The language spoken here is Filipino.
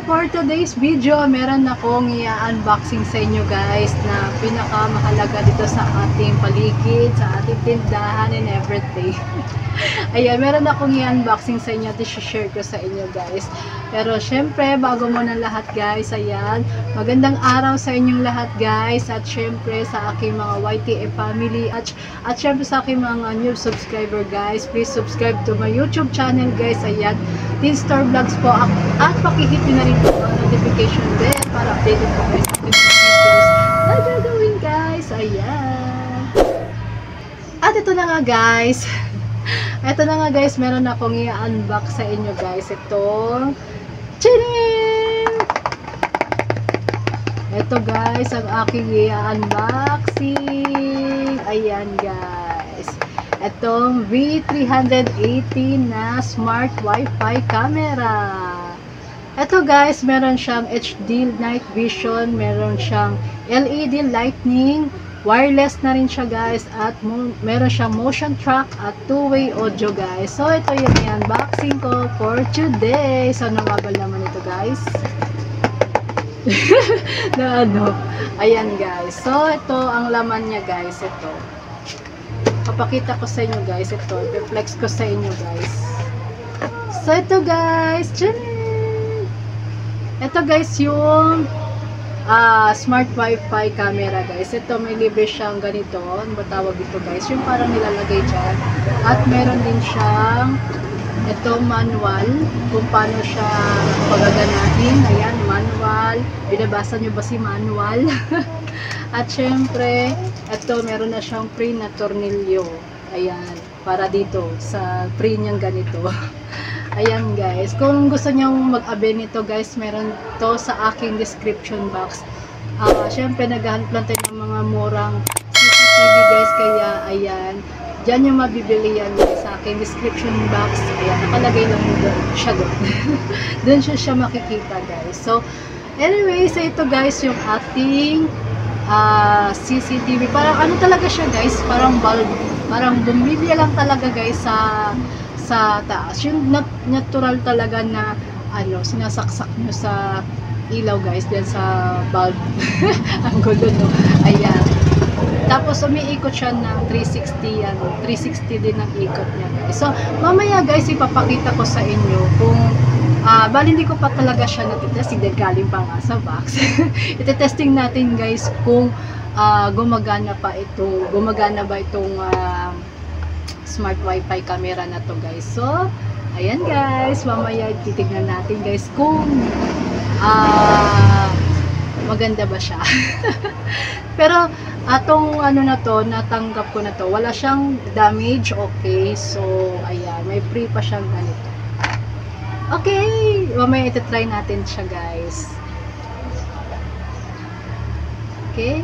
for today's video, meron akong i-unboxing sa inyo guys na pinakamahalaga dito sa ating paligid, sa ating tindahan and everything. Ayan, meron akong i-unboxing sa inyo at i-share ko sa inyo guys. Pero syempre, bago muna lahat guys, ayan, magandang araw sa inyong lahat guys. At syempre sa aking mga YTF family at syempre sa aking mga new subscriber guys, please subscribe to my YouTube channel guys. Ayan, Teen Star Vlogs po, at pakihit nyo na rin po ang notification bell para updated po kayo sa aking videos na gagawin guys. Ayan, at ito na nga guys, ito na nga guys, meron akong i-unbox sa inyo guys. Itong Chinin! Ito guys, ang aking i-unboxing. Ayan guys, itong V380 na smart Wi-Fi camera. Ito guys, meron siyang HD night vision, meron siyang LED lightning, wireless na rin siya guys, at meron siyang motion track at two-way audio guys. So ito yung i-unboxing ko for today. So nawabal naman ito guys. Na ano, ayan guys. So ito ang laman niya guys. Ito, papakita ko sa inyo guys. Ito, i-flex ko sa inyo guys. So ito guys, ito guys yung smart Wi-Fi camera guys. Ito, may libre siyang ganito. Ano ba tawag ito guys? Yung parang nilalagay dyan. At meron din siyang ito manual kung paano siya pagaganahin. Ayan, manual. Binabasa nyo ba si manual? At syempre, ito meron na siyang free na tornilyo. Ayan, para dito sa free niyang ganito. Ayan guys, kung gusto nyong mag-avail nito guys, meron to sa aking description box. Syempre naghahanap lang tayo ng mga murang CCTV guys, kaya ayan, dyan yung mabibili yan guys, sa aking description box. Ayan, nakalagay lang siya doon. Doon siya makikita guys. So anyway, so ito guys yung ating CCTV. Parang ano talaga siya guys, parang bulb, parang bumibili lang talaga guys sa taas. Yung natural talaga na ano, sinasaksak nyo sa ilaw guys, dyan sa bulb. Ang gulo no. Ayan. Tapos umiikot siya ng 360 yan. 360 din ang ikot niya guys. So mamaya guys, ipapakita ko sa inyo kung bali hindi ko pa talaga siya natitest, hindi galing pa nga sa box. Ite-testing natin guys kung gumagana ba itong smart Wi-Fi camera na to guys. So ayan guys, mamaya titignan natin guys kung maganda ba siya. Pero atong ano na to, natanggap ko na to, wala siyang damage. Okay, so ayan, may free pa siyang ganito. Okay, mamaya iti-try natin siya guys. Okay.